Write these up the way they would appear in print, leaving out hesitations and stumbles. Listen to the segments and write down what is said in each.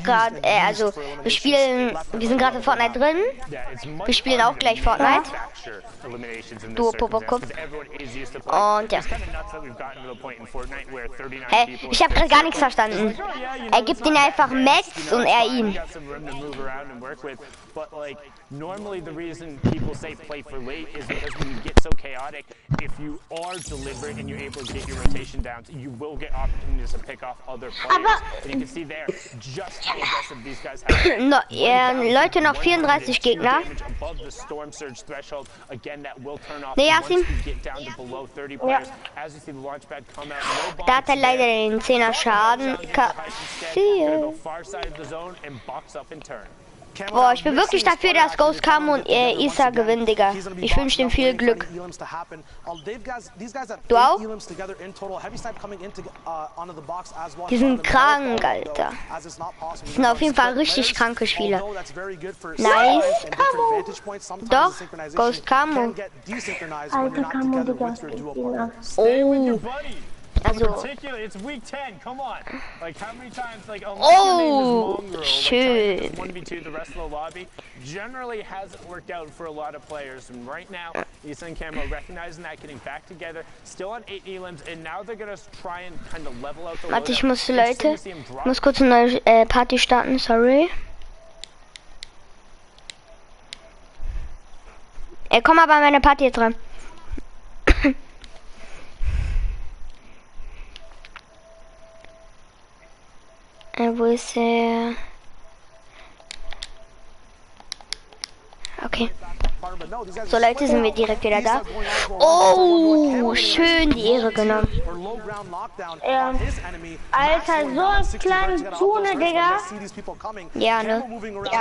gerade, also wir sind gerade in Fortnite drin. Wir spielen auch gleich Fortnite. Du Popokop. Und ja. Hä? Ich habe gerade gar nichts verstanden. Er gibt ihn einfach Max und er ihn. But like normally the reason people say play for late is because when you get so chaotic, if you are deliberate and you're able to get your rotation down, you will get opportunities to pick off other players. And you can see there just how aggressive these guys have. No, Leute, noch 34 Gegner. Nee, Yasin. Da hat er leider den 10er Schaden kassiert. Boah, ich bin wirklich dafür, dass Ghost kam und Isa gewinnt, Digga. Ich wünsche ihm viel Glück. Du auch? Die sind krank, Alter. Die sind auf jeden Fall richtig kranke Spieler. Nice. Camo. Doch, Ghost Camo. Alter, Camo, Digga. Oh. Also. Oh, schön. Generally hasn't worked out for a lot of players, and right now, Isa and Camo recognizing that, getting back together, still on 8 elims, and now they're gonna try and kind of level out the. Warte, ich muss muss kurz eine neue Party starten, sorry. Komm aber an meine Party jetzt ran. Wo ist er? Okay. So Leute, sind wir direkt wieder da. Oh, schön die Ehre genommen. Alter, so ein kleiner Zune, Digga. Ja, ne?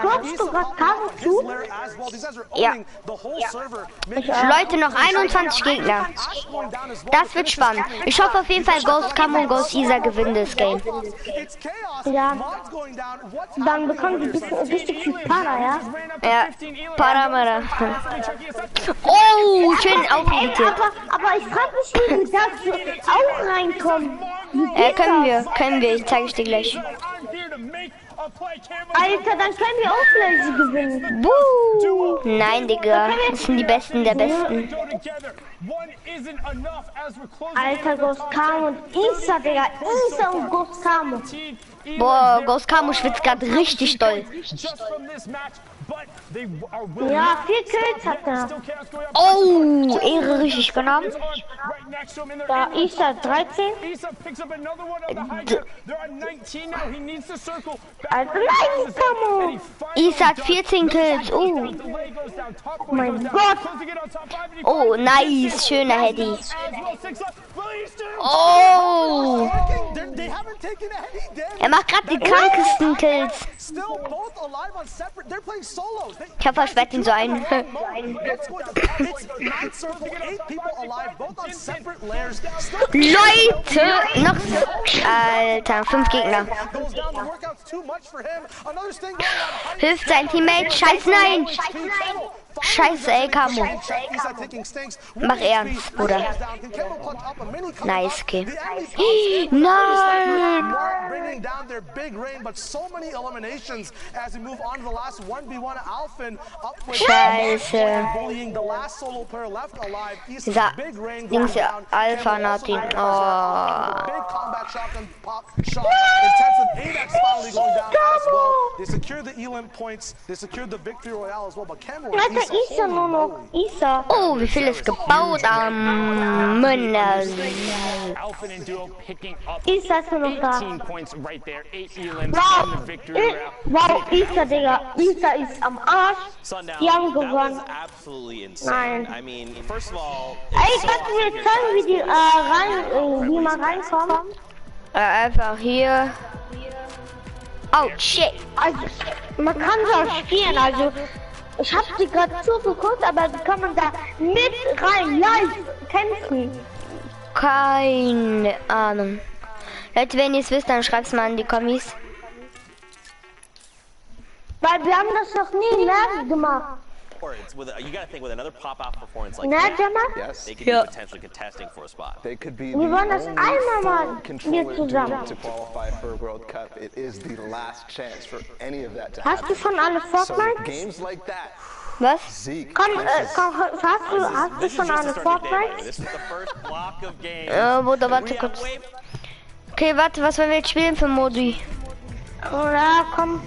Guckst du grad Camo zu? Ja. Leute, noch 21 Gegner. Das wird spannend. Ich hoffe auf jeden Fall, Ghost Camo und Ghost Isa gewinnen das Game. Ja. Dann bekommen die richtig viel Para, ja? Ja. Para. Oh, schön aufgedreht. Aber ich frage mich, wie die dazu auch reinkommen. Können wir, ich zeige dir gleich. Alter, dann können wir auch gleich gewinnen. Buh. Nein, Digga, das sind die Besten der Besten. Alter, Ghost Camo und Isa, Digga. Isa und Ghost Camo. Boah, Ghost Camo schwitzt gerade richtig doll. Ja, 4 Kills hat er. Oh, Ehre richtig genommen. Da Isa 13. Also nein, Camo. Isa hat 14 Kills. Oh. Mein Gott. Oh, nice. Schöner Heady. Oh. Er macht gerade die krankesten Kills. Ich hoffe, ich werde ihn so ein. Leute, noch. Alter, 5 Gegner. Hilft sein Teammate. Scheiß, nein. Scheiße, ey, Camo. Mach ernst, Bruder. Nice, okay. Nein! Scheiße. Dieser Dings ja Alpha Natin. Oh. Isa nur noch. Isa. Oh, wie viel ist gebaut am Münner. Isa ist nur noch da. Wow, Isa, Digga. Isa ist am Arsch. Die haben gewonnen. Nein. Ey, kannst du mir zeigen, wie man reinkommt? Einfach hier. Oh, shit. Also, man kann so auch spielen, also ich hab die gerade zugeguckt, aber kann man da mit rein, live kämpfen? Keine Ahnung. Leute, wenn ihr es wisst, dann schreibt es mal in die Kommis. Weil wir haben das noch nie live gemacht. You gotta think with another pop-out performance like that, yes, they could be potentially contesting for a spot. They could be the only controller to qualify for a World Cup. It is the last chance for any of that to happen. Hast du schon alle Fortnite? So games like that. Was? Komm, hast du schon alle Fortnite? This is the first block of games. Bruder, warte kurz. Okay, warte, was wollen wir jetzt spielen für Modi? Ja, komm,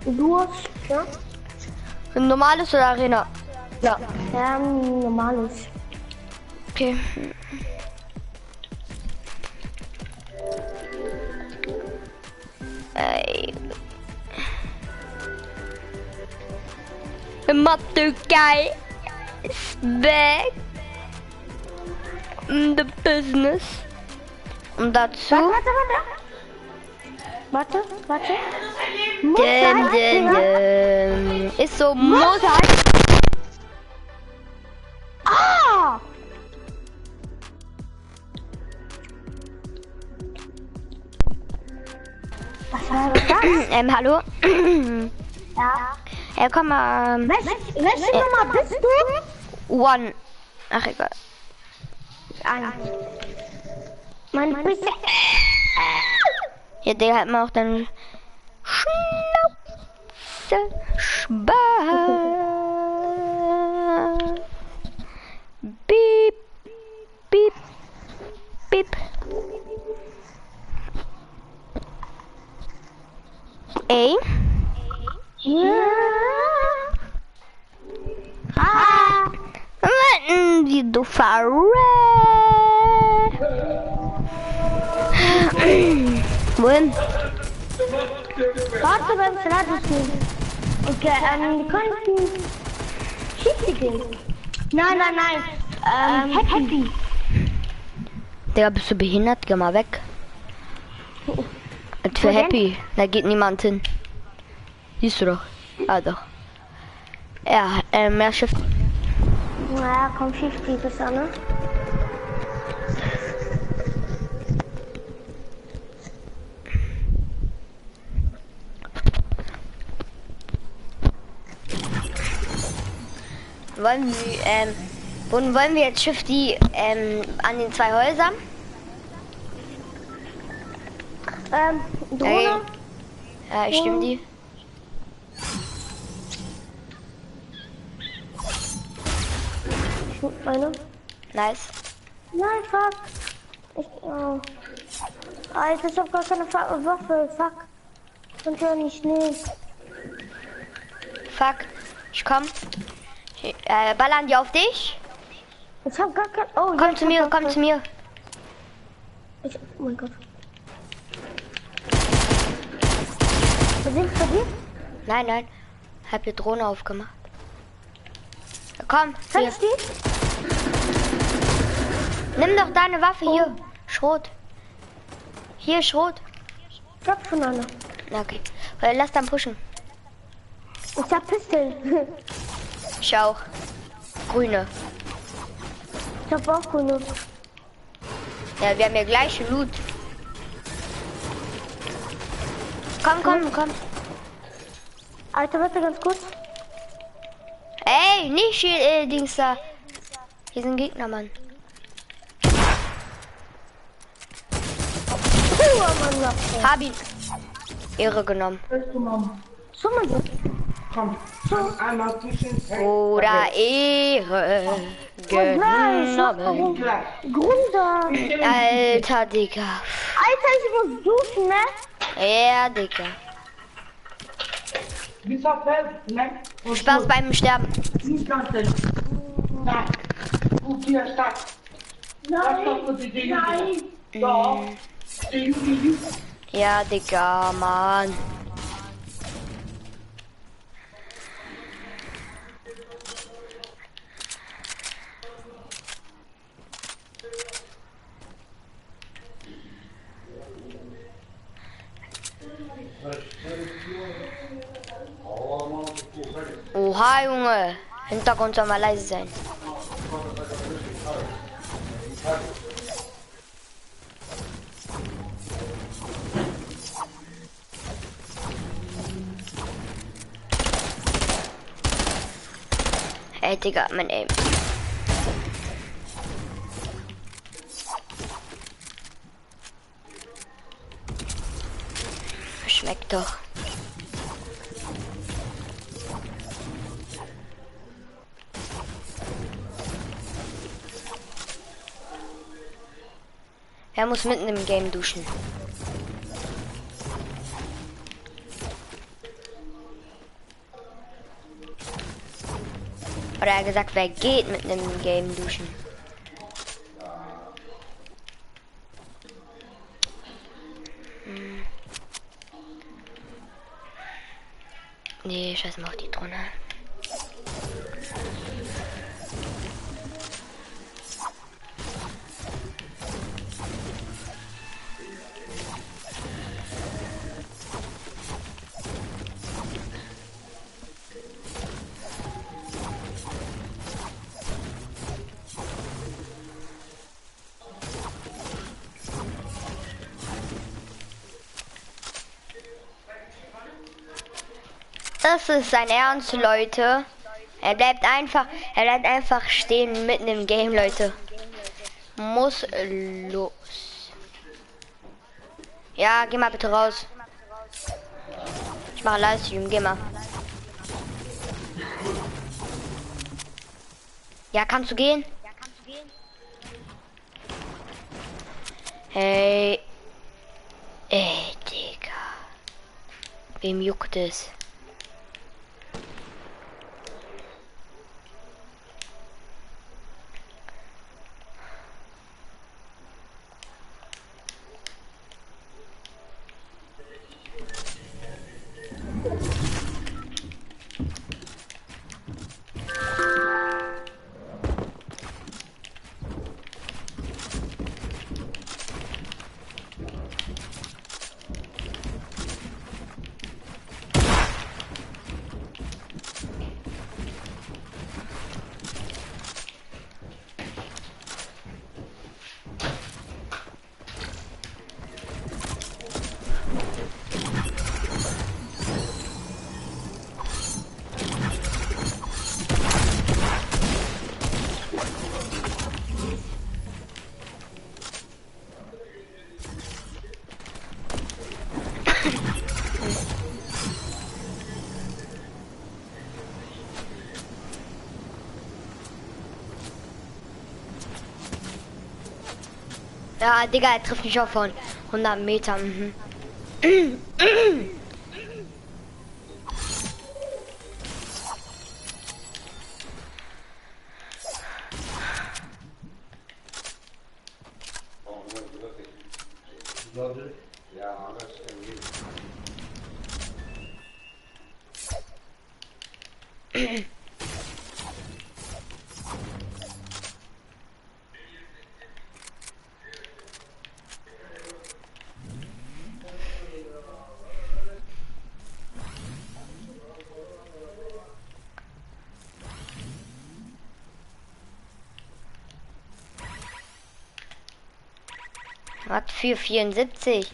durch, ja? Normales oder Arena? Ja. Ja, normales. Okay. Ey. Mathe guy is back in the business. Und dazu. Warte. Ist so muss. Ah! Was war das? Hallo? Ja. Ja, komm mal. Welche Nummer bist du? One. Ach, egal. Meine Füße. Ja, der hat mir auch dann Schnauze Spaß. Piep, piep, piep. Ey. Ja. Warten Sie, du Farrell. Wohin? Warte beim Salatspiel. Okay, wir könnten Schieße gehen. Nein. Happy. Digga, bist du behindert? Geh mal weg. Und für Happy, da geht niemand hin. Siehst du doch. Ah, doch. Ja, mehr Schiff. Ja, komm, 50 bis an, ne? Wollen wir jetzt Shifty an den 2 Häusern? Drohne? Ja, ich stimme die. Eine. Nice. Nein, fuck. Alter, ich hab gar keine Waffe, fuck. Und ja nicht nehmen. Fuck. Ich komm. Ballern die auf dich? Ich hab gar kein... Oh, komm zu mir, komm zu mir. Oh mein Gott. Sind bei dir? Nein. Hab die Drohne aufgemacht. Komm, hier. Nimm doch deine Waffe hier. Schrot. Hier, Schrot. Ich hab schon eine. Okay. Lass dann pushen. Ich hab Pistole. Ich auch. Grüne. Ich hab auch grüne. Ja, wir haben ja gleiche Loot. Komm. Alter, warte ganz kurz. Ey, nicht Dings da. Hier sind Gegner, Mann. Hab ihn. Ehre genommen. So, mein Gott. Komm, einmal zwischen. Oder Ehre genommen. Gründer. Alter, Digga. Alter, ich muss duschen, ne? Ja, Digga. Bis auf Feld, ne? Spaß beim Sterben. Nicht ganz schön. Nein. Ruf hier stark. Nein. Doch. Ja, Digga, Mann. Oha, Junge. Hintergrund soll mal leise sein. Ey, Digga, mein Aim. Schmeckt doch. Er muss mitten im Game duschen. Oder er hat gesagt, wer geht mitten im Game duschen? Nee, scheiß mal auf die Drohne. Das ist sein Ernst, Leute. Er bleibt einfach stehen mitten im Game, Leute. Muss los. Ja, geh mal bitte raus. Ich mache Livestream, geh mal. Ja, kannst du gehen? Hey. Ey, Digga. Wem juckt es? Ja, Digga, er trifft mich auch von 100 Metern. Mhm. Was für 74?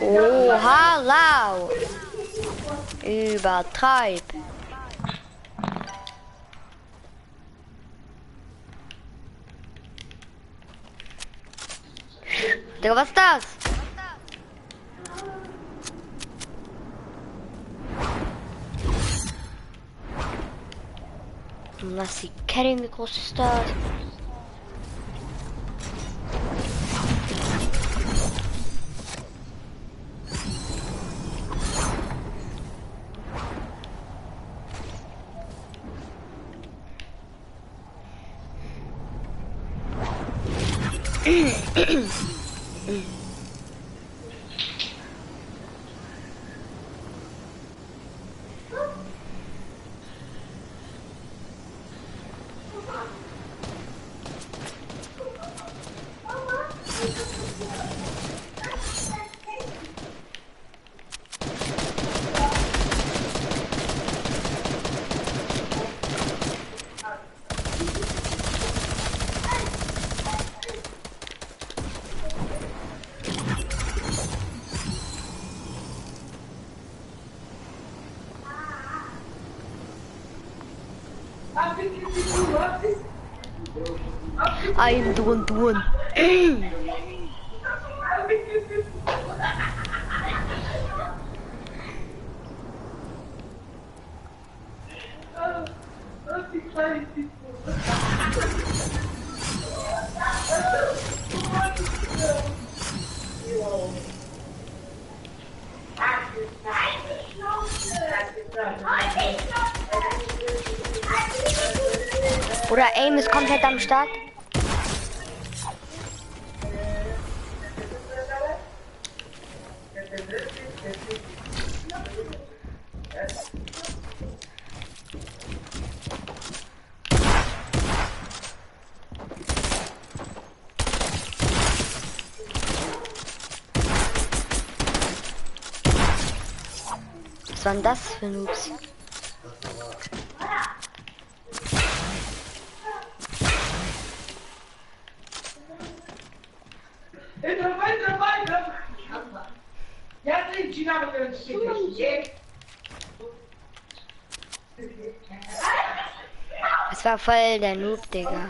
Oha, lau. Übertreib. Digga, was ist das? Was die Kette, wie groß ist das? I'm doing. Oder Aim ist komplett am Start. Was waren das für Noobs? Es war voll der Noob, Digga.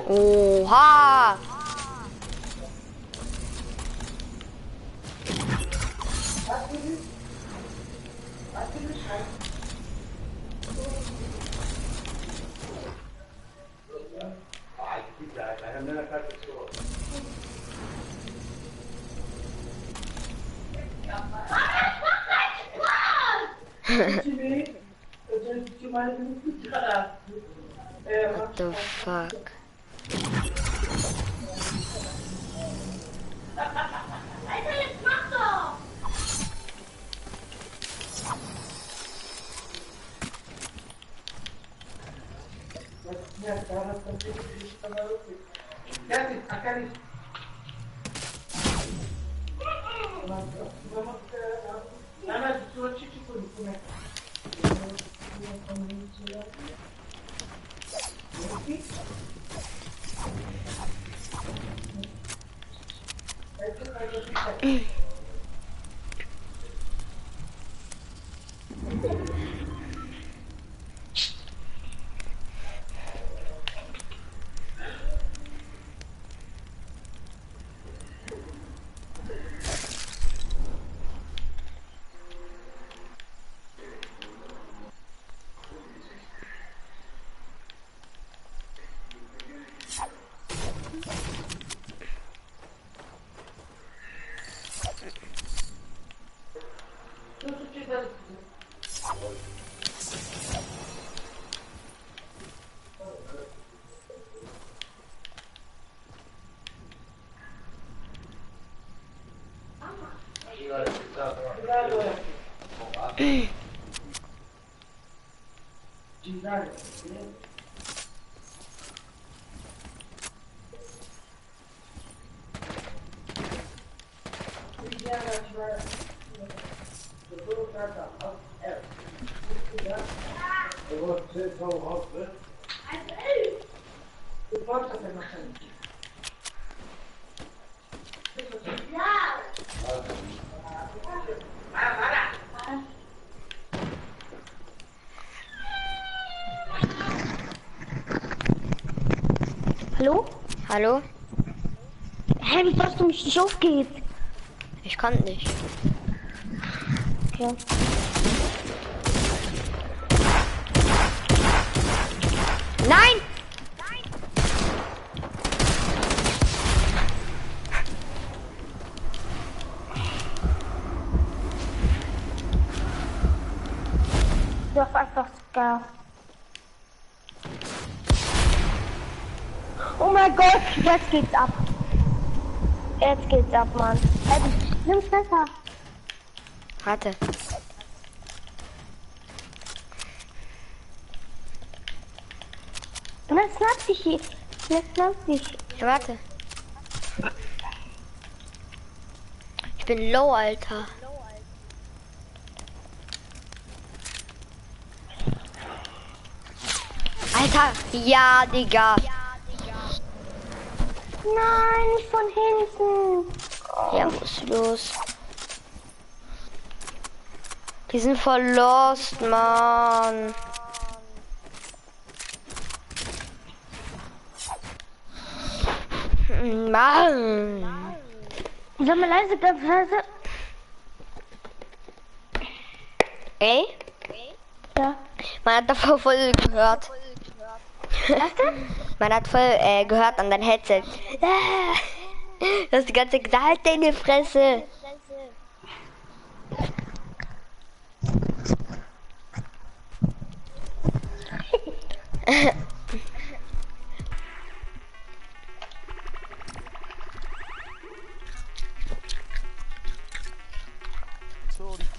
Oha! What the fuck? Hallo? Hallo? Hä, wie hast du mich nicht aufgehebt? Ich kann nicht. Okay. Nein! Du hast einfach gar. Oh mein Gott, jetzt geht's ab. Jetzt geht's ab, Mann. Hey, nimm's besser. Warte. Das snappt dich hier. Das snappt dich. Ja, warte. Ich bin low, Alter. Alter, ja, Digga. Nein, nicht von hinten. Ja, muss los. Die sind voll lost, Mann. Mann. Sag mal leise, ganz leise. Ey? Ja. Man hat davor voll gehört. Was denn? Man hat voll gehört an dein Headset. Das ist die ganze Zeit, halt deine Fresse.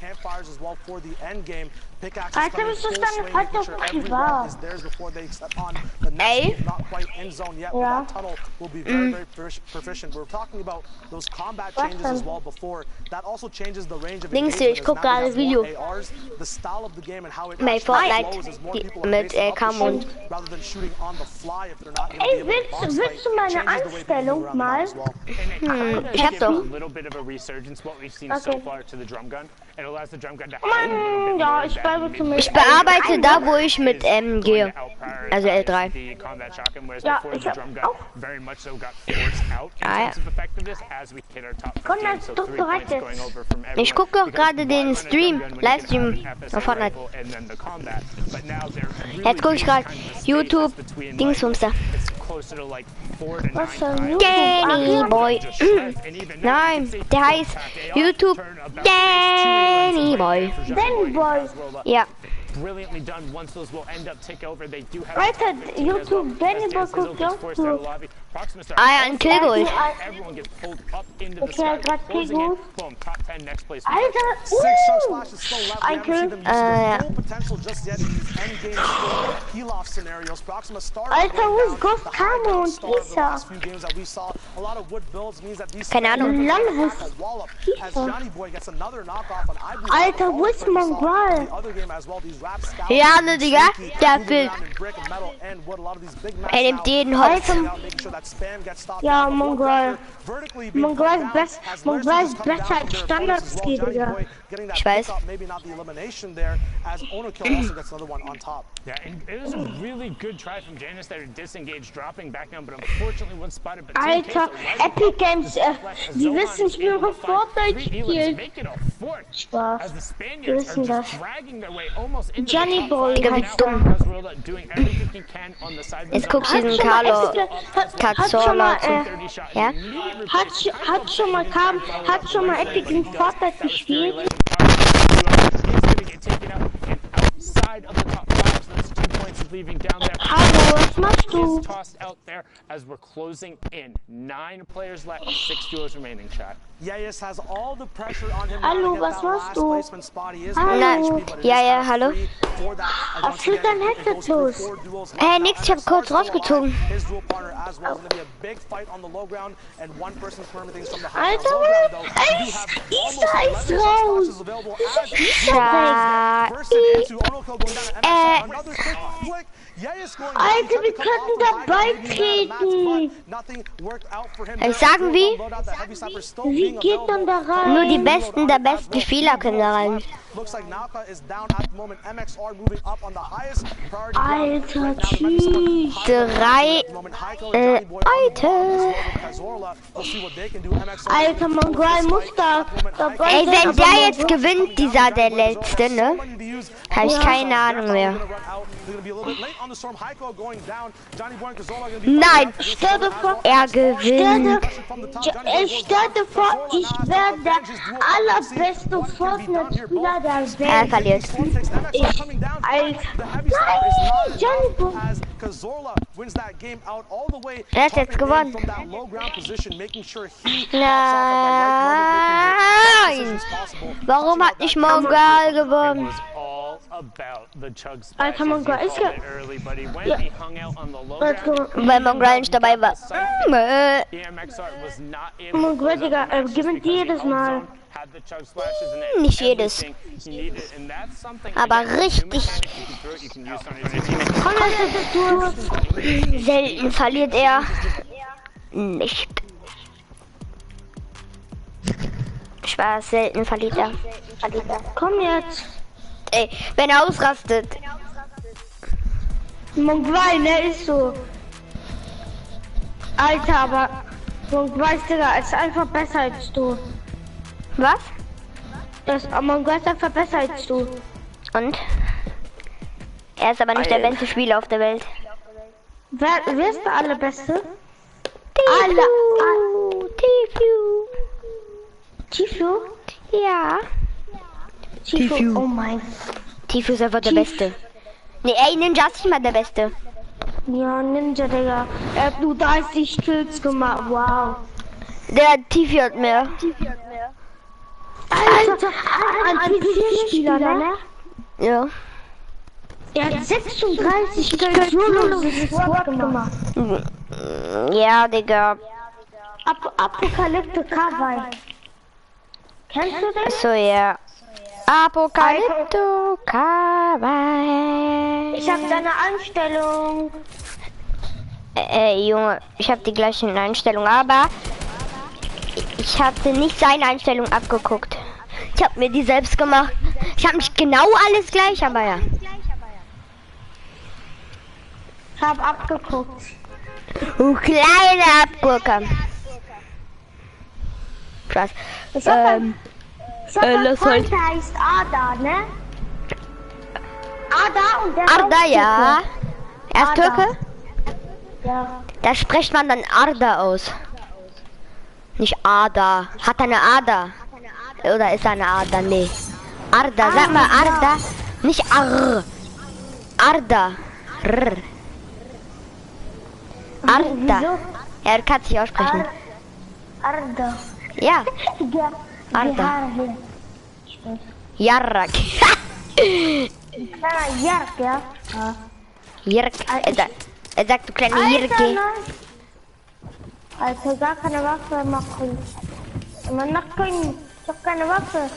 campfires as well for the end game. Pickaxe Alter, bist du dann halt doch privat? is theirs before they step on the next move, not quite end zone yet. Yeah. That tunnel will be very proficient. We're talking about those combat changes as well before. That also changes the range of Links hier, ich guck gerade Video. The style of the game and how it Bei Fortnite mit Kamon. rather than shooting on the fly if they're not going to Ey, be able to willst du meine Einstellung mal? Ich hab doch. A little bit of a resurgence what we've seen so far to the drum gun. It allows the drum gun to Mann, ja, ich bleibe zumindest. Ich bearbeite da, wo ich mit gehe. Also L3. Ja, ich hab auch. Komm, jetzt doch direkt jetzt. Ich gucke doch gerade den Stream, Livestream auf Fortnite. Jetzt gucke ich gerade YouTube, Dingsbumster. Was denn? Danny Boy. Nein, der heißt YouTube Danny Boy. Danny Boy. Ja. brilliantly done. Once those will end up tick over, they do have YouTube, Benny guckt auch zu. Ein Kill geholt. Everyone gets pulled up into the sky. Closing in. Boom, top 10, next place. Alter, 6 chug splashes still left. We haven't seen them use full potential just yet in these endgame score peel-off scenarios. Proxima started Alter, wo ist going Ghost down. The Kamo high und start of the Isa? last few games that we saw. A lot of wood builds means that these Keine Ahnung. wallop as Johnny Boy gets another knockoff on Ibu. Alter, wo ist Mongol? The other game as well, these rap scouts. Ja, ne, Digga. Der will. Brick and metal and wood. A lot of these big Er nimmt jeden Hotz. making sure that spam gets stopped. Ja, Mongol. Mongol ist besser als Standard-Skill, Digga. Ich weiß. Maybe not the elimination there as Onokill also gets another one on top. Yeah, and it was a really good try from Janus there to disengage, dropping back down, but unfortunately one spotted. But Alter, Epic Games, die wissen, ich will auf Fortnite spielen. Spaß. As the Wir Spaniards wissen are das. just dragging their way almost into Johnny the top Boy, five. ganz dumm. Doing everything he can on the side of the Jetzt guckst du zone. diesen Carlo Hat schon mal, Ja? hat schon mal Epic in Fortnite gespielt? Outside of the top five, so that's 2 points of leaving down there. Hallo, was machst du? Is tossed out there as we're closing in. 9 players left, 6 duos remaining, chat. Yayas has all the pressure on him. Hallo, was machst du? Hallo. Ja, hallo. Was fliegt dein Headset los? Nix, ich hab kurz rausgezogen. Alter, Isa ist raus. Alter, wir könnten da beitreten. Sagen wie? Wie geht man da rein? Nur die Besten der besten Spieler können da rein. Alter, tschüss. 3 Items. Alter, Mongol muss da dabei Ey, sein, wenn aber der jetzt gewinnt, der letzte, ne? Habe ich keine Ahnung mehr. Nein, stell dir vor, er gewinnt. stell dir vor, ich wäre der allerbeste Fortnite-Spieler der Welt. Er verliert. Nein, Johnny Boy. Er hat jetzt gewonnen. Nein! Warum hat nicht Mongol gewonnen? Alter, Mongol ist ja... Weil Mongol nicht dabei war. Mongol, Digga, gewinnt jedes Mal. Nicht jedes. Aber richtig. Selten verliert er. Nicht. Spaß, selten verliert er. Komm jetzt. Ey, wenn er ausrastet. Mongol, ne, ist so. Alter, aber Mongol, Digga, ist einfach besser als du. Was? Das Mongol ist einfach besser als du. Und? Er ist aber nicht der beste Spieler auf der Welt. Wer ist der allerbeste? Tifu? Ja. Tifu, oh mein. Tifu ist einfach der Beste. Nee, ey, Ninja ist nicht mal der Beste. Ja, Ninja, Digga. Er hat nur 30 Kills gemacht, wow. Der Tifu hat mehr. Alter, ein PC-Spieler, ne? Ja. Er hat 36 Kills Solo gemacht. Ja, Digga. Apokalypse Kawaii. Kennst du den? So, ja. Apokalypto Kawaii. Ich hab deine Einstellung. Junge, ich habe die gleichen Einstellungen, aber ich hatte nicht seine Einstellung abgeguckt. Ich habe mir die selbst gemacht. Ich habe nicht genau alles gleich, aber ja. Ich hab abgeguckt. Kleine Abgucker. Krass. Ich hab einen lass Freund, der heißt Ada, ne? Ada und der Arda, ja. Er ist Arda. Türke? Ja. Da spricht man dann Arda aus. Nicht Ada. Hat er eine Ada? Oder ist er eine Ada? Nee. Arda, sag mal Arda. Nicht Arr. Arda. Rr. Arda. Ja, du kannst nicht aussprechen. Arda. Ja. Ja. Arda. Jarrak. Kleiner Jark, ja? Jirk. Er sagt, du kleine Jirke. Alter, gar keine Waffe machen. Immer noch können. Ich hab keine Waffe.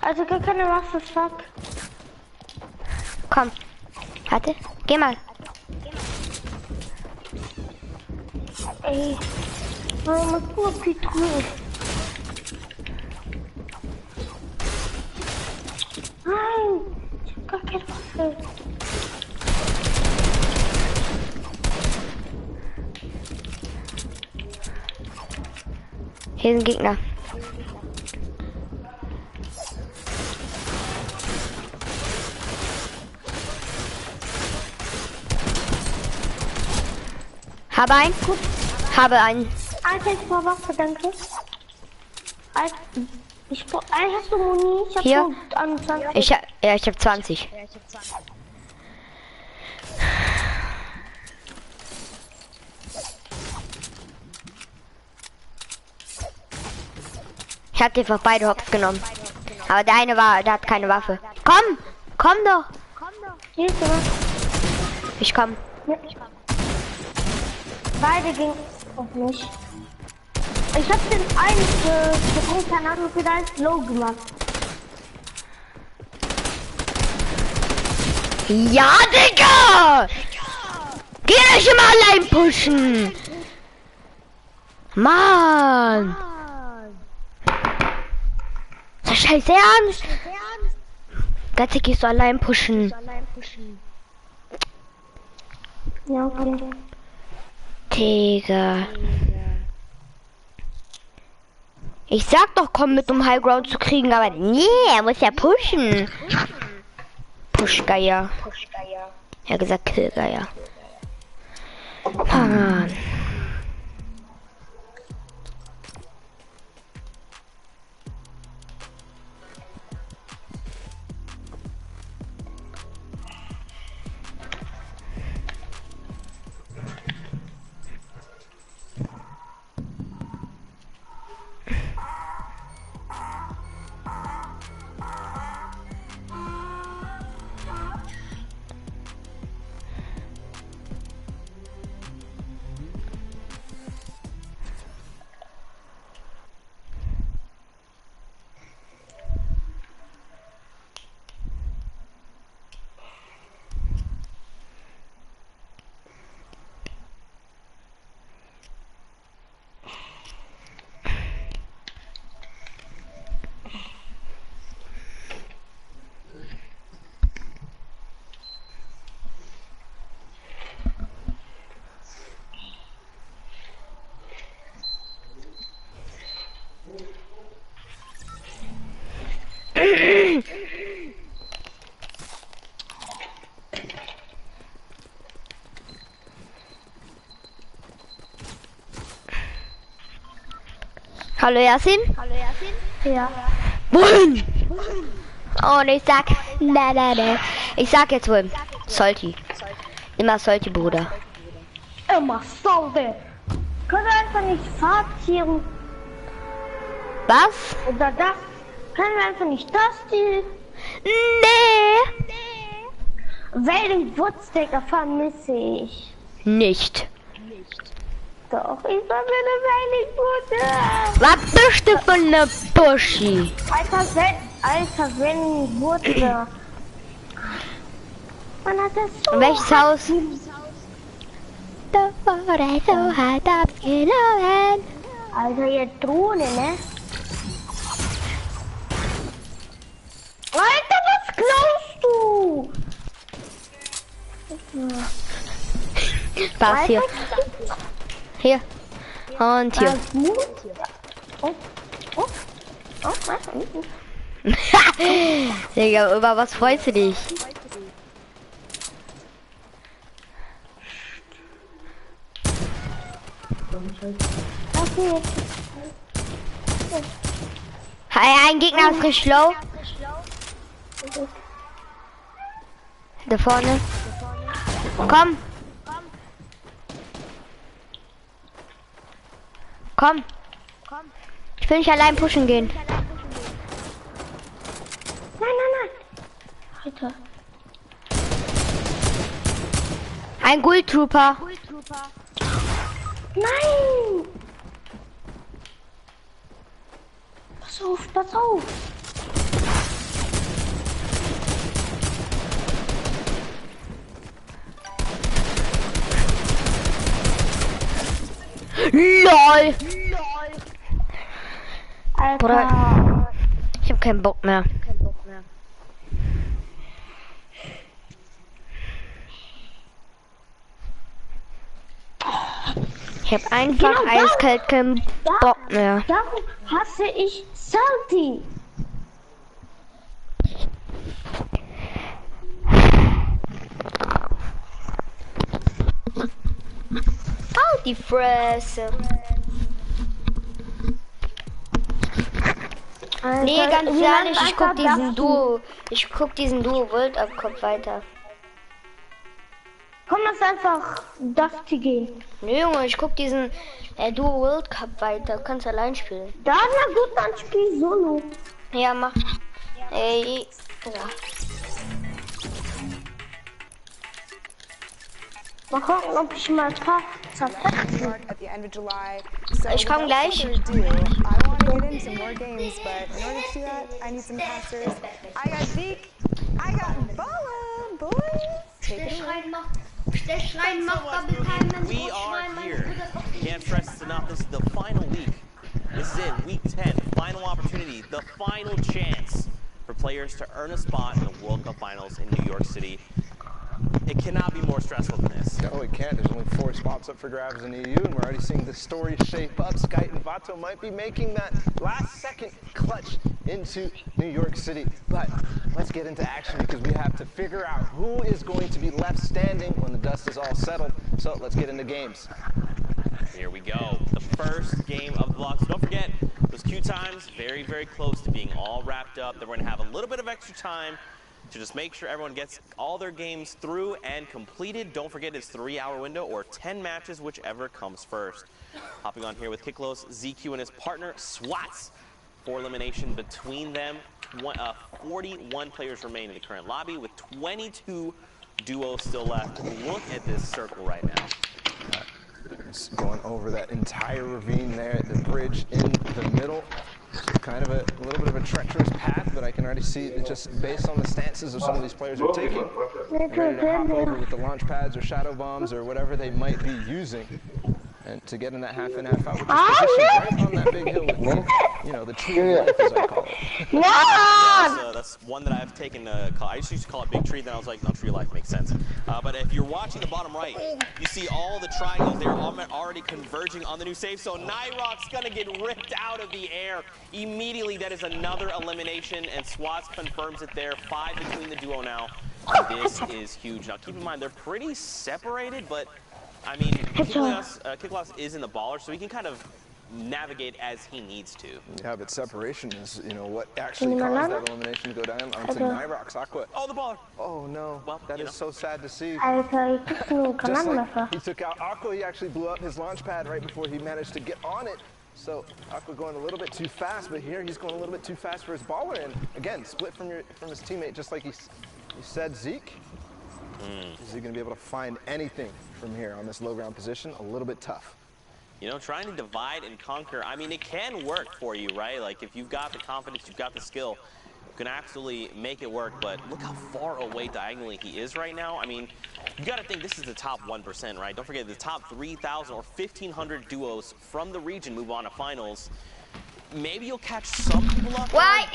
Also gar keine Waffe, fuck. Komm. Warte. Geh mal. Ey. Warum ist nur Pitrull? Nein. Ich hab gar keine Waffe. Hier sind Gegner. Habe einen. Habe einen. Alter, ich brauche Waffe, danke. Alter, hast du Muni? Ich hab Hier. nur 21. Ich hab 20. Ich hab die für beide Hops genommen. Aber der der hat keine Waffe. Komm doch. Hier ist jemand. Ich komm. Ja. Beide gingen auf mich. Ich hab den einen keine Ahnung, wie der ist low gemacht. Ja, Digga! Geh nicht immer allein pushen! Mann! Das ist scheiße ernst! Ganz gehst du allein pushen. Ja, okay. Digga. Ich sag doch, komm mit um High Ground zu kriegen, aber nee, er muss ja pushen. Pushgeier. Er hat gesagt Killgeier. Mann. Hallo Yasin? Ja. Wohin? Und ich sag, ne. Ich sag jetzt wohin. Salty. Immer Salty, Bruder. Immer Saude. Können wir einfach nicht Farbtieren? Was? Oder das? Können wir einfach nicht das hier? Nee. Welchen Wurzdecker vermisse ich? Nicht. Doch, ich vermisse welchen Wurzdecker. Was bist du für eine Buschi? Alter, wenn Wurzdecker. Man hat das so. Welches Haus? Da wurde so hart abgenommen. Alter, ihr Drohne, ne? Alter, was glaubst du? Was hier? Hier. Und hier. Digga, über was freust du dich? Ein Gegner ist richtig low. Da vorne. Komm. Komm. Ich will nicht allein pushen gehen. Nein. Alter. Ein Ghoul Trooper. Nein! Pass auf! LOL! Alter. Bruder, ich hab keinen Bock mehr. Ich hab einfach eiskalt keinen Bock mehr. Darum hasse ich Salty. Halt die Fresse. Nee, ganz ehrlich, ich guck diesen Duo World Cup weiter. Komm, lass einfach Dusty gehen. Nee, Junge, ich guck diesen Duo World Cup weiter. Du kannst allein spielen. Da, na gut, dann spiel Solo. Ja, mach. Ey, ja. Mal gucken, ob ich mal ein paar zerfetzen. Ich komm gleich. Der Schrein macht We are here. Can't stress this enough. This is the final week. This is it, week 10. Final opportunity, the final chance for players to earn a spot in the World Cup Finals in New York City. It cannot be more stressful than this. No, it can't. There's only 4 spots up for grabs in the EU, and we're already seeing the story shape up. Skite and Vato might be making that last-second clutch into New York City. But let's get into action because we have to figure out who is going to be left standing when the dust is all settled. So let's get into games. Here we go. The first game of the block. So don't forget, those queue times, very, very close to being all wrapped up. Then we're going to have a little bit of extra time to just make sure everyone gets all their games through and completed. Don't forget it's 3-hour window or 10 matches, whichever comes first. Hopping on here with Kiklos, ZQ and his partner, Swats. 4 elimination between them. 41 players remain in the current lobby with 22 duos still left. Look at this circle right now. Just going over that entire ravine there at the bridge in the middle. It's kind of a little bit of a treacherous path, but I can already see that just based on the stances of some of these players are taking, ready to hop over with the launch pads or shadow bombs or whatever they might be using. And to get in that half in, half out, which is positioned right on that big hill with, you know, the tree of life, as I call it. Yeah, that's one that I've taken to call. I used to call it big tree, then I was like, no, tree of life makes sense. But if you're watching the bottom right, you see all the triangles. They're already converging on the new safe zone. Nyrock's gonna get ripped out of the air. Immediately, that is another elimination, and Swats confirms it there. 5 between the duo now. This is huge. Now, keep in mind, they're pretty separated, but I mean, Kiklos is in the baller, so he can kind of navigate as he needs to. Yeah, but separation is, you know, what actually caused that elimination to go down onto Nyrock's Aqua. Oh, the baller! Oh, no. Well, that is so sad to see. Just like he took out Aqua, he actually blew up his launch pad right before he managed to get on it. So Aqua going a little bit too fast, but here he's going a little bit too fast for his baller. And again, split from his teammate, just like you said, Zeke. Is he going to be able to find anything from here on this low ground position? A little bit tough. You know, trying to divide and conquer, I mean, it can work for you, right? Like, if you've got the confidence, you've got the skill, you can absolutely make it work. But look how far away diagonally he is right now. I mean, you got to think this is the top 1%, right? Don't forget, the top 3,000 or 1,500 duos from the region move on to finals. Maybe you'll catch some people up, but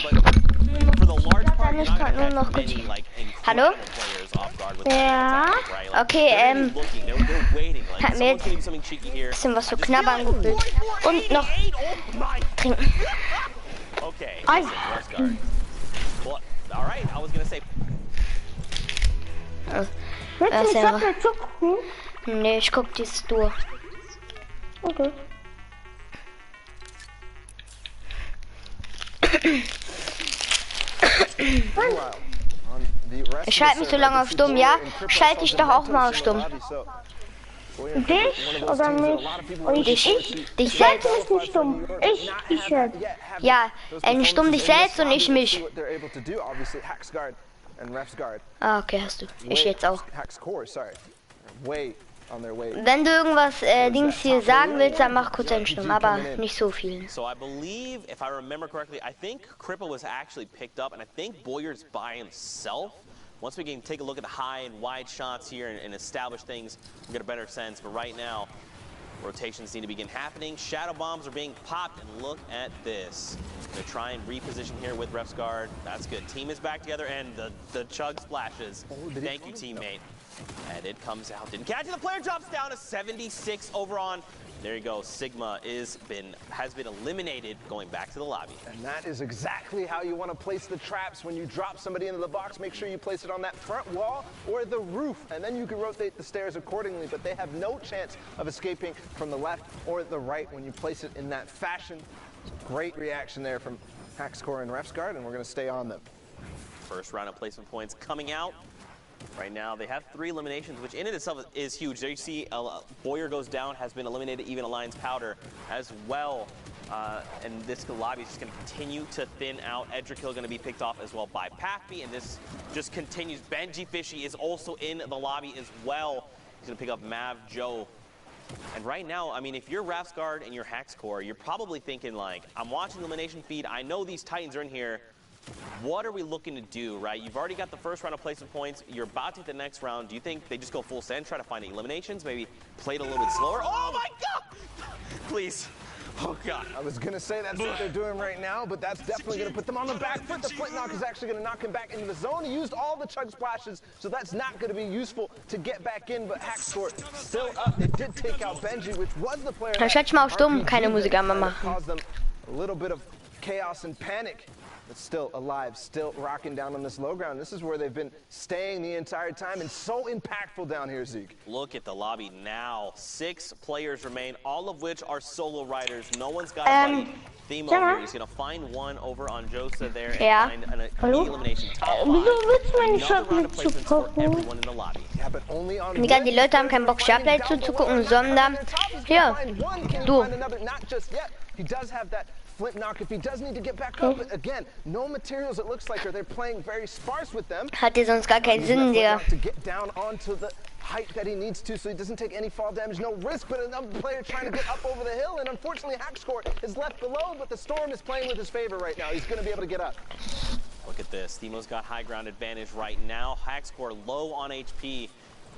for the large part, you're not going to catch many, like, incredible players off guard with that, right? Like, they're looking, they're waiting. Like, someone's gonna do something cheeky here. Bisschen was zu knabbern geholt. Und noch trinken. Okay, left guard. Well, all right, I was gonna say. Nee, ich guck dieses durch. Okay. Ich schalte mich so lange auf stumm, ja? Schalte ich doch auch mal auf stumm. Dich oder mich? Und Dich selbst. Ich nicht stumm. Ich selbst. Ja, stumm dich selbst und ich mich. Ah, okay, hast du. Ich jetzt auch. Wenn du irgendwas Dings hier sagen willst, dann mach kurz einen Stumm, aber nicht so viel. So I believe, if I remember correctly, I think Cripple was actually picked up, and I think Boyer's by himself. Once we can take a look at the high and wide shots here and establish things, we'll get a better sense. But right now, rotations need to begin happening. Shadow bombs are being popped, and look at this. They try and reposition here with Ref's guard. That's good. Team is back together, and the chug splashes. Thank you, teammate. And it comes out. Didn't catch it. The player drops down to 76 over on. There you go. Sigma has been eliminated, going back to the lobby. And that is exactly how you want to place the traps. When you drop somebody into the box, make sure you place it on that front wall or the roof, and then you can rotate the stairs accordingly. But they have no chance of escaping from the left or the right when you place it in that fashion. Great reaction there from Hackscore and Ref's guard, and we're going to stay on them. First round of placement points coming out. Right now, they have 3 eliminations, which in and itself is huge. There you see Boyer goes down, has been eliminated, even Alliance Powder as well. And this lobby is just going to continue to thin out. Edgerkill going to be picked off as well by Pappy, and this just continues. Benji Fishy is also in the lobby as well. He's going to pick up Mav Joe. And right now, I mean, if you're Ref's guard and you're Hackscore, you're probably thinking, like, I'm watching the elimination feed. I know these Titans are in here. What are we looking to do, right? You've already got the first round of placement points. You're about to hit the next round. Do you think they just go full send, try to find eliminations, maybe play it a little bit slower? Oh, my God! Please. Oh, God. I was going to say that's what they're doing right now, but that's definitely going to put them on the back foot. The flint knock is actually going to knock him back into the zone. He used all the chug splashes, so that's not going to be useful to get back in, but Hackscore still up. They did take out Benji, which was the player Dann schalte ich mal auf stumm, keine Musik an machen. Caused them a little bit of chaos and panic. But still alive, still rocking down on this low ground. This is where they've been staying the entire time, and so impactful down here, Zeke. Look at the lobby now. 6 players remain, all of which are solo riders. No one's got a buddy. Theme over. He's gonna find one over on Josa there and find an elimination. Top 5. For everyone in the lobby. Yeah, but only on Die Leute haben keinen Bock, Sharplay zuzugucken, sondern ja, du. Not just yet. He does have that flint knock if he does need to get back up. But again, no materials, it looks like, or they're playing very sparse with them. Hatte sonst gar keinen Sinn, Digga. To get down onto the height that he needs to, so he doesn't take any fall damage, no risk, but another player trying to get up over the hill, and unfortunately Hackscore is left below, but the storm is playing with his favor right now. He's going to be able to get up. Look at this. Themo's got high ground advantage right now. Hackscore low on HP.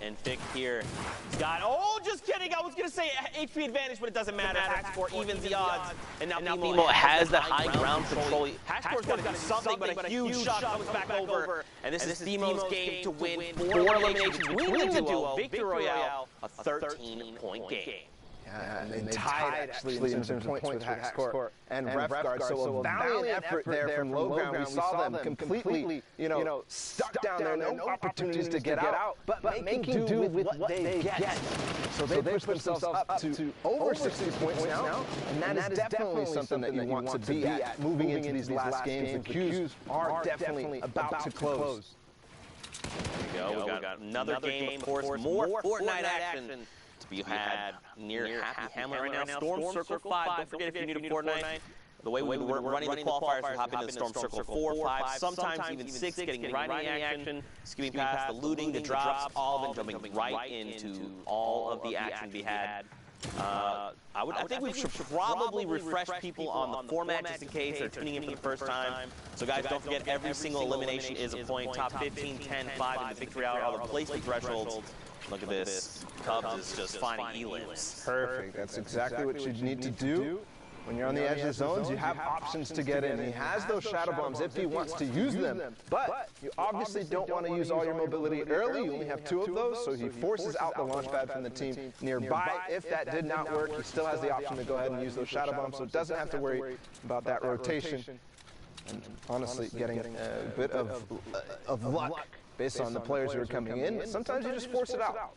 And Vic here, he's got, oh, just kidding. I was going to say HP advantage, but it doesn't matter. Hackscore evens the odds. And now Themo has that high ground control. Hackscore's got to do something, but a huge shot comes back over. And this is Themo's game to win 4 eliminations between the duo. Victory Royale, a 13-point game. Yeah, and they tied actually in terms of points with Hackscore and Ref Guard. So a valiant effort there from low ground. We saw them completely, stuck down there, no opportunities to get out, but making do with what they get. So they pushed themselves up to over 60 points now, and that is definitely something that you want to be at moving into these last games. The queues are definitely about to close. There we go. We got another game, of course, more Fortnite action to be had near Happy Hamlet right now. Storm Circle 5. Don't forget, if you're new to Fortnite, the way we're running the qualifiers, we hop into the Storm Circle 4, 5, sometimes even 6, getting grinding action, skipping past the looting, the drops, all of them jumping right into all of the action we had. I think we should probably refresh people on the format just in case they're tuning in for the first time. So guys, don't forget, every single elimination is a point. Top 15, 10, 5 in the victory hour are the placement thresholds. Look at this. Cubs is just finding elims. Perfect. That's exactly what you need to do. When you're on the edge of the zones, you have options to get in. He has those shadow bombs if he wants to use them, but you obviously don't want to use all your mobility early. You only have 2 of those, so he forces out the launch pad from the team nearby. If that did not work, he still has the option to go ahead and use those shadow bombs, so it doesn't have to worry about that rotation. And honestly, getting a bit of luck based on the players who are coming in. Sometimes you just force it out.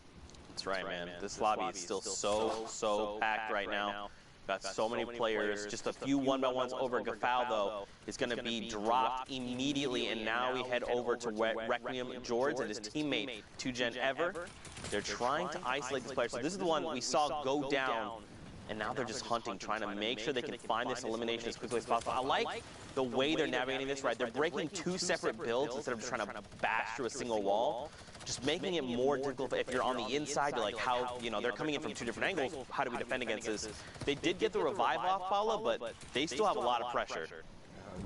That's right, man. This lobby is still so packed right now. Got so many players. Just a few 1-by-1s over. Gafal, though, is going to be dropped immediately. And now we head over to Requiem George and his teammate, 2Gen Ever. They're trying to isolate this player. So this is the one we saw go down. And now they're just hunting, trying to make sure they can find this elimination as quickly as possible. I like the way they're navigating this, right? They're breaking 2 separate builds instead of just trying to bash through a single wall. Just making it more difficult if you're on the inside, like how, you know, they're coming in from 2 different angles. How do we defend against this? They did get the revive off, Paula, but they still have a lot of pressure.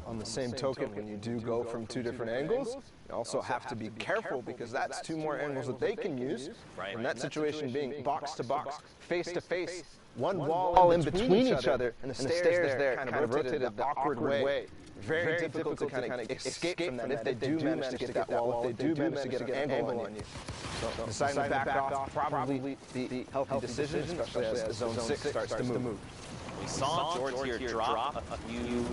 On the same token, when you do go from 2 different angles, you also have to be careful because that's 2 more angles that they can use. In that situation being box to box, face to face, 1 wall in between each other, and the stairs there kind of rotated the awkward way. Very difficult to kind of escape from that if they do manage to get that wall, if they do manage to get an angle on you. So deciding to back off, probably the healthy decision, especially as Zone 6 starts to move. We saw George here drop a few,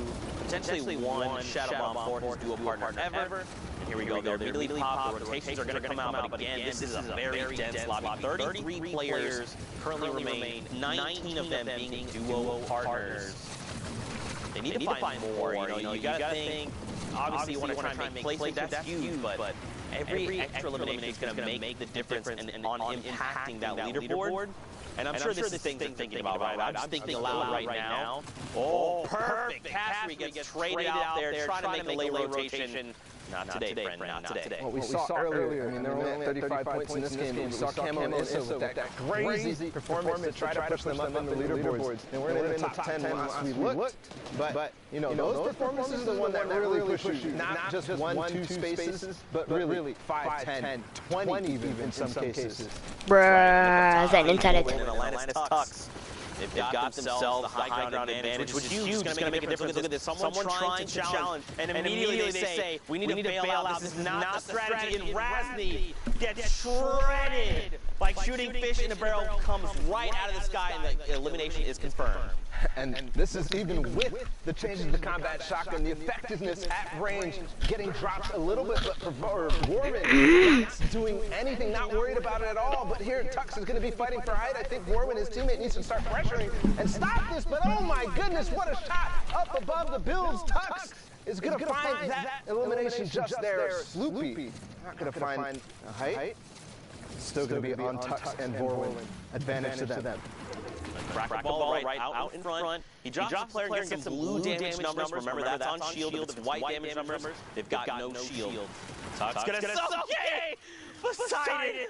potentially 1 Shadow Bomb for his duo partner Ever. And here we go, they're immediately pop, the rotations are going to come out, but again, this is a very dense lobby. 33 players currently remain, 19 of them being duo partners. They need to find more, you know, you gotta think, obviously you want to try and make placement, that's huge, but every extra elimination is going to make the difference on impacting that leaderboard. And I'm sure this is things they're thinking about, right? I'm just thinking aloud right now. Oh, perfect. Cassidy gets traded out there, trying to make a late rotation. Not today, friend, not today. What we saw earlier, I mean, there were only 35 points in this game, but we saw Camo and Issa with that crazy performance to try to push them up in the leaderboards. And we're in the top 10 last we looked, but, you know, those performances are the one that really push you. Not just 1, 2 spaces, but really 5, 10, 20 even in some cases. Bruh, sein Internet. They've got themselves the high ground advantage, which is huge. It's going to make a difference. Look at this. Someone trying to challenge, and immediately they say, we need to bail out. This is not the strategy. And Razny gets shredded. Like shooting fish in a barrel comes right out of the sky, and the elimination is confirmed. And this is even with the changes to the combat shotgun, the effectiveness at range, getting dropped a little bit, but for Warman, not doing anything, not worried about it at all. But here, Tux is going to be fighting for height. I think Warman, his teammate, needs to start pressuring and stop this. But oh my goodness, what a shot up above the builds. Tux is going to find that elimination just there. Sloopy, not going to find a height. Still going to be on Tux and Vorwin. Advantage to them. Crack the ball right out in front. He drops the player and gets some blue damage numbers. Remember, that's on shield. If it's white damage numbers, they've got no shield. Tuck's gonna suffocate! Poseidon!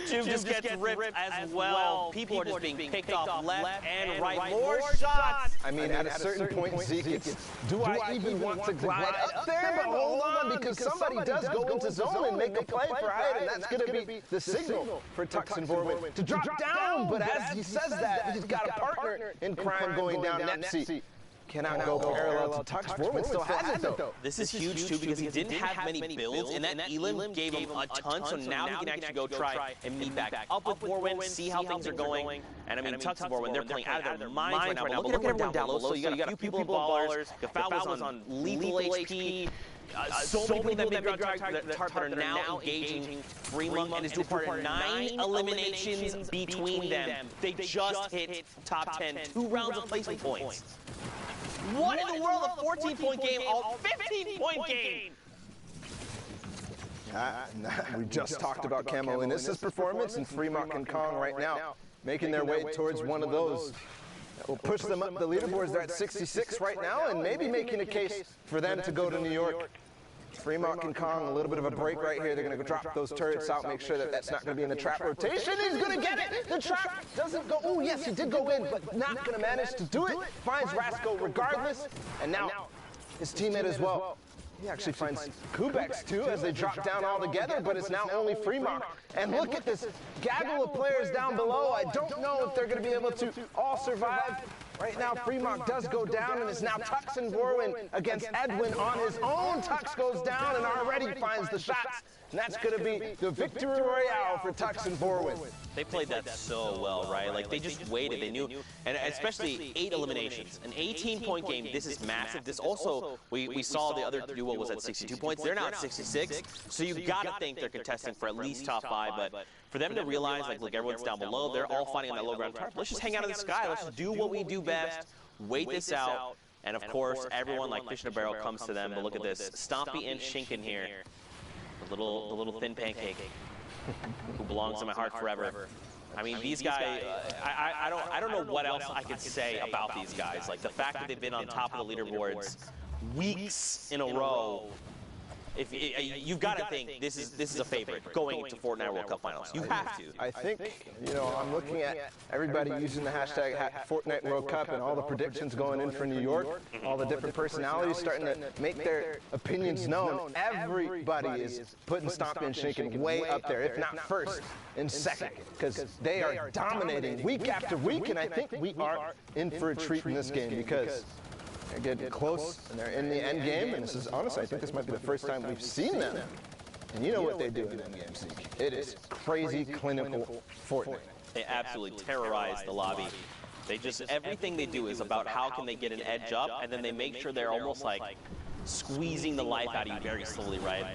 Jim just gets ripped as well. People are just being picked off left and right. More shots! I mean, at a certain point, Zeke, it's, do I even want to glide up there? But hold on, because somebody does go into zone and make a play for height, and that's going to be the signal for Tux and Vorwin to drop down. But as he says that, he's got a partner in crime going down Nepsi. Cannot go parallel to Tux. Vorwin still has it, though. This is huge, too, because he didn't have many builds, and that Elim gave him a ton, so now he can actually go try and meet back up with Vorwin, see how things are going. And I mean, Tux and Vorwin, they're playing out of their minds right now. But look at everyone down below. So you got a few people ballers. Gafal was on lethal HP. So many people that made Tarp are now engaging Fremont and his dual partner. 9 eliminations between them. They just hit top 10. 2 rounds of placement points. What in the world? A 14-point game, all 15-point game! We just talked about Camo and Issa's performance, and Fremont and Kong right now making their way towards one of those. We'll push them up the leaderboards. They're at 66 right now, and maybe making a case for them to go to New York. Fremont and Kong, a little bit of a break right here. They're going to drop those turrets out, make sure that that's not going to be in the trap rotation. He's going to get it. The trap doesn't go. Oh, yes, he did go in, but not going to manage to do it. Finds Rasco regardless, and now his teammate as well. He actually finds Kubex too as they drop down all together, but it's now only Fremont. And look at this gaggle of players down below. I don't know if they're going to be able to all survive. Right now, Fremont does go down, and it's now Tux and Vorwin against Edwin on his own. Tux goes down and already finds the shots. And that's going to be the victory royale for Tux and Vorwin. They played that so well, right? Like, they just waited. They knew, and especially 8 eliminations. An 18-point game, this is massive. This also, we saw the other duo was at 62 points. They're now at 66. So you've got to think they're contesting for at least top 5, but for them to realize, like, look, everyone's down below. They're all fighting on that low ground target. Let's just hang out in the sky. Let's just do what we do best, wait this out. And, of course, everyone, like fish in a barrel, comes to them. But look at this. Stompy and Shinken here. The little thin pancake who belongs in my heart forever. I mean, these guys, I don't know what else I could say about these guys. Like, the fact that they've been on top of the leaderboards weeks in a row. If you've got to think this is a favorite going into Fortnite World Cup Finals. You have to. I think, you know, I'm looking at everybody using the hashtag Fortnite World Cup and all the predictions going in for New York, all the different personalities starting to make their opinions known. Everybody is putting Stompy and Shinken way up there, if not first, in second, because they are dominating week after week, and I think we are in for a treat in this game because they're getting close, and they're in the end game, and this is, honestly, I think this might be the first time we've seen them. And you know what they do in end games, Zeke. It is crazy, clinical Fortnite. They absolutely terrorize the lobby. They just, everything they do is about how can they get an edge up, and then they make sure they're almost like squeezing the life out of you very slowly, right?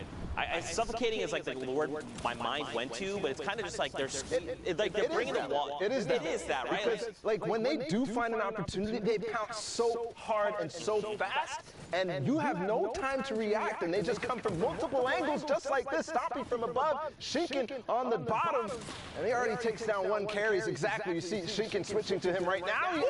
Suffocating is like the word my mind went to, but it's kind of just like they're bringing the wall. It is that, right? Because like when they do find an opportunity, they pounce so hard and so fast, and you have no time to react, and they just come from multiple angles, just like this. Stompy from above, Shinken on the bottom, and he already takes down one carries exactly. You see Shinken switching to him right now. He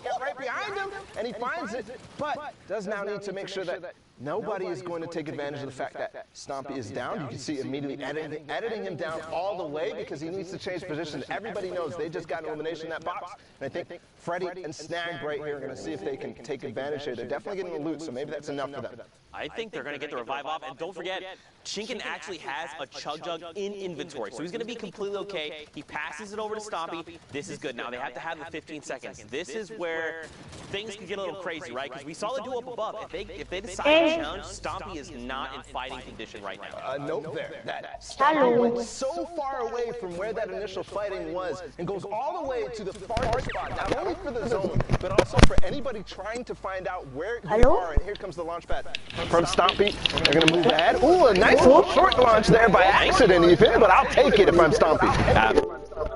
gets right behind him, and he finds it, but does now need to make sure that nobody is going to take advantage of the fact that Stompy is down. You can see immediately editing him down all the way because he needs to change positions. Everybody knows they just got an elimination in that box. And I think Freddy and Snag right here are going to see if they can take advantage here. They're definitely getting the loot, so maybe that's enough for them. I think they're going to get the revive off. And don't forget, Shinken actually has a Chug Jug in inventory, so he's going to be completely okay. He passes it over to Stompy. This is good. Now they have to have the 15 seconds. This is where things can get a little crazy, right? Because we saw the duel up above. If they decide to challenge, Stompy is not in fighting condition right now. Note there that Stompy went so far away from where that initial fighting was and goes all the way to the farthest spot, not only for the zone, but also for anybody trying to find out where you are. And here comes the launch pad from Stompy. They're going to move ahead. Ooh, a nice little short launch there by accident even, but I'll take it if I'm Stompy.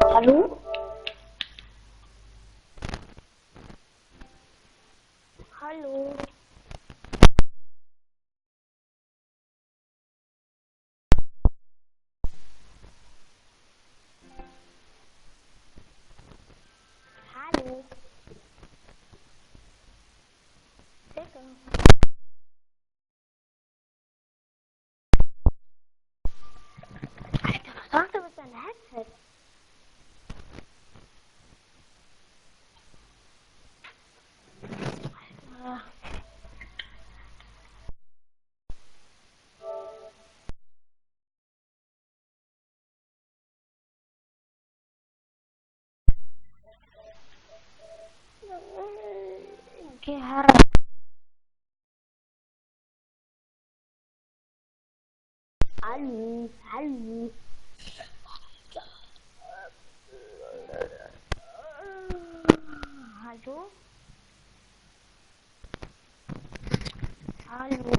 Hello? Hello? Hello? I thought it was an headset. Hello, hello. Hello? Hello?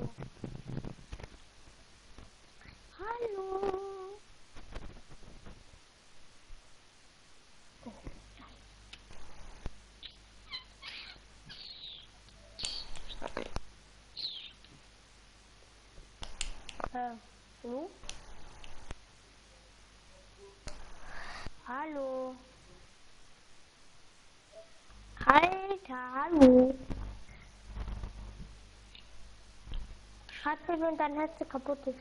Hello? Hallo? Hallo? Alter, hallo? Schreib mir, wenn dein Headset kaputt ist.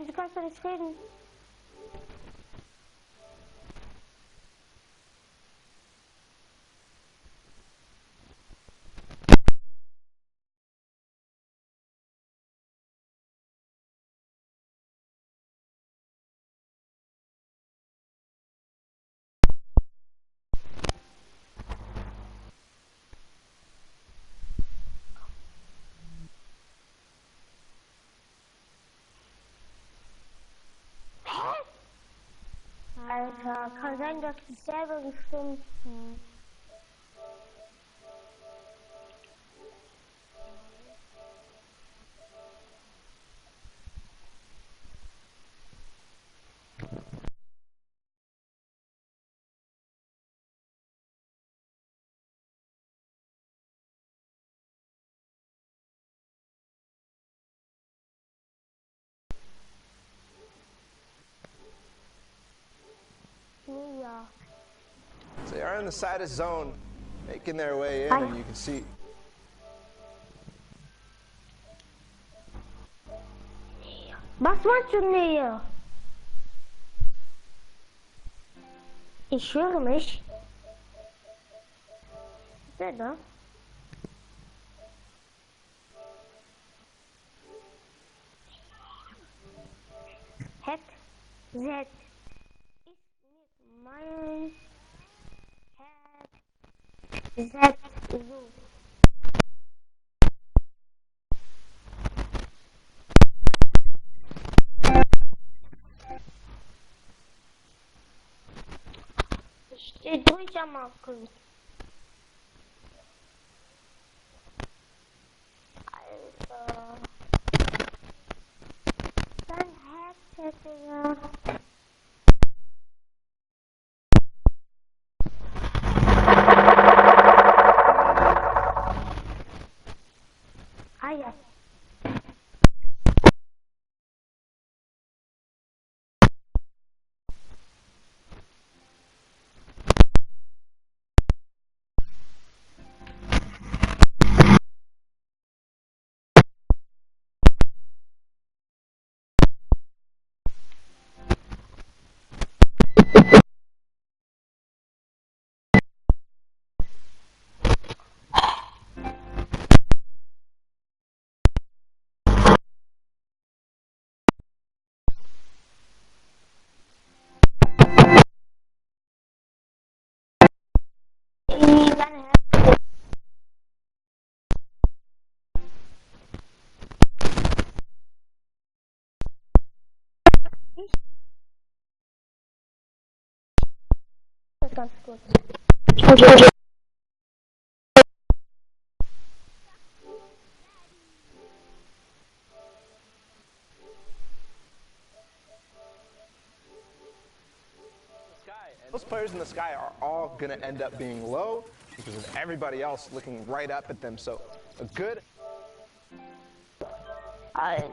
du kannst doch nicht reden. Alter, kann sein, dass die selber gestimmt haben. Yeah. So they are in the side of zone, making their way in, and you can see. Was meinst du Nähe? Ich schwöre mich. Selber. Head Z ist mit meinem Head Z so. Steht durch am Marken. Alter. Dein Headset, Digga. Ah ja. Ganz kurz. Those players in the sky are all going to end up being low because of everybody else looking right up at them. So a good... Alter.